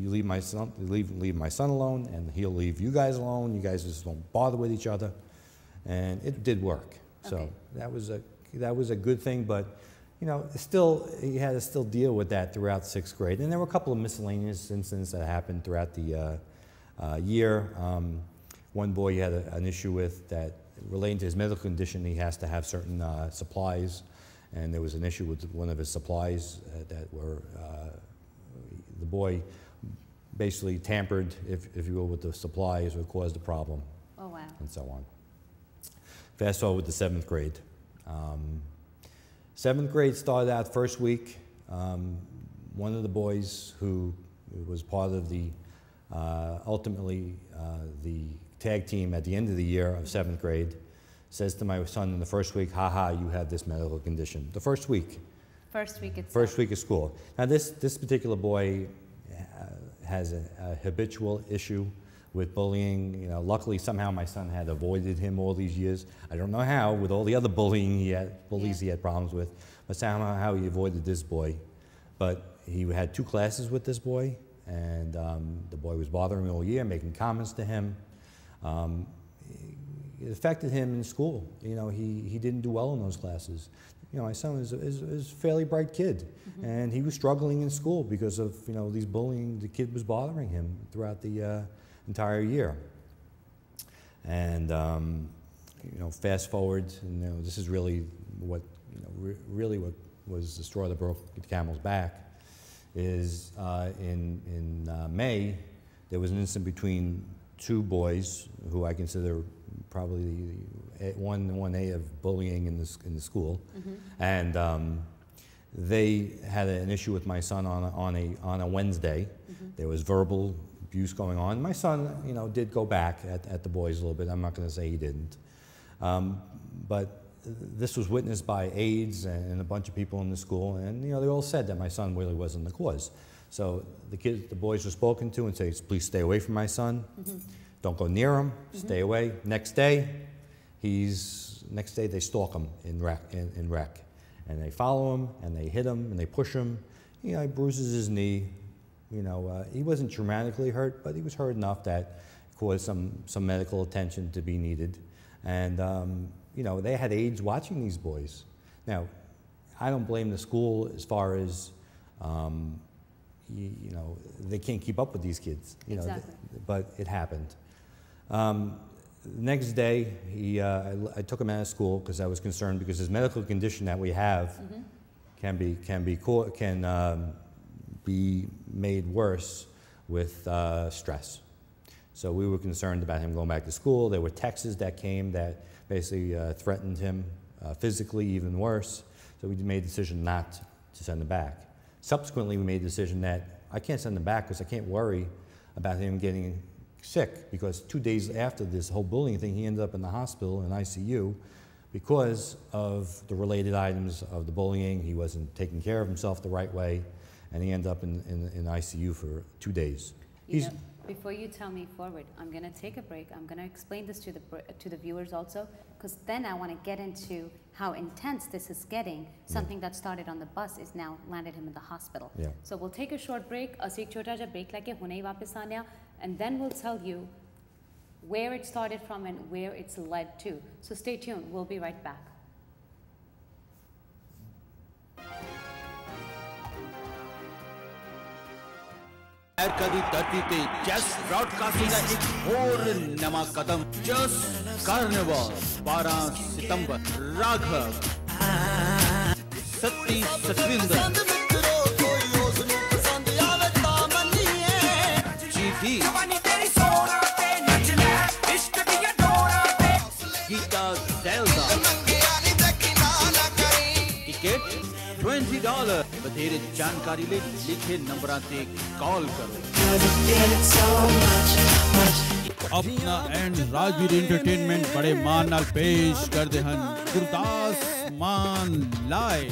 you leave my son, leave my son alone, and he'll leave you guys alone. You guys just don't bother with each other, and it did work. So that was a good thing, but you know, still he had to still deal with that throughout 6th grade. And there were a couple of miscellaneous incidents that happened throughout the year. One boy he had an issue with that relating to his medical condition. He has to have certain supplies, and there was an issue with one of his supplies that were the boy basically tampered, if you will, with the supplies, or caused a problem. Oh, wow. And so on. Fast forward to 7th grade. 7th grade started out first week. One of the boys who was part of the, ultimately, the tag team at the end of the year of 7th grade says to my son in the first week, "Ha, you have this medical condition." The first week. First week itself. First week of school. Now this particular boy has a habitual issue with bullying. You know, luckily somehow my son had avoided him all these years. I don't know how, with all the other bullying he had problems with, but somehow he avoided this boy. But he had 2 classes with this boy, and the boy was bothering him all year, making comments to him. It affected him in school. You know, he didn't do well in those classes. You know, my son is a fairly bright kid, and he was struggling in school because of, you know, these bullying. The kid was bothering him throughout the entire year. And you know, fast forward, and, you know, this is really what, you know, really what was the straw that broke the camel's back. Is in May, there was an incident between 2 boys who I consider probably 1A of bullying in the school, and they had an issue with my son on a Wednesday. There was verbal abuse going on. My son, you know, did go back at the boys a little bit. I'm not going to say he didn't, but this was witnessed by aides and a bunch of people in the school, and you know, they all said that my son really wasn't the cause. So the boys were spoken to and said, "Please stay away from my son. Don't go near him. Stay away." Next day they stalk him in rec, and they follow him and they hit him and they push him. You know, he bruises his knee. You know, he wasn't dramatically hurt, but he was hurt enough that caused some medical attention to be needed. And you know, they had aides watching these boys. Now, I don't blame the school as far as you know, they can't keep up with these kids. You know, but it happened. The next day, I took him out of school because I was concerned because his medical condition that we have can be made worse with stress. So we were concerned about him going back to school. There were texts that came that basically threatened him physically, even worse. So we made the decision not to send him back. Subsequently, we made the decision that I can't send him back because I can't worry about him getting sick, because 2 days after this whole bullying thing, he ended up in the hospital in ICU because of the related items of the bullying. He wasn't taking care of himself the right way, and he ended up in ICU for 2 days. Before you tell me forward, I'm going to take a break. I'm going to explain this to the viewers also, because then I want to get into how intense this is getting. Something that started on the bus is now landed him in the hospital. So we'll take a short break. ਅਸੀਂ ਇੱਕ ਛੋਟਾ ਜਿਹਾ break ਲੈ ਕੇ ਹੁਣੇ ਹੀ ਵਾਪਸ ਆਉਂਦੇ ਹਾਂ, and then we'll tell you where it started from and where it's led to. So stay tuned. We'll be right back. कदी धरती ते जस्ट ब्रॉडकास्टिंग का एक और नवा कदम जस्ट कार्निवल 12 सितंबर राघव सती सतविंदर जीती गीता ज़ेल्दा टिकट $20 बतेरे जानकारी ले लिखे नंबरां ते कॉल करो। अपना एंड राजवीर एंटरटेनमेंट बड़े मान नाल पेश कर दे हन गुरदास मान लाए।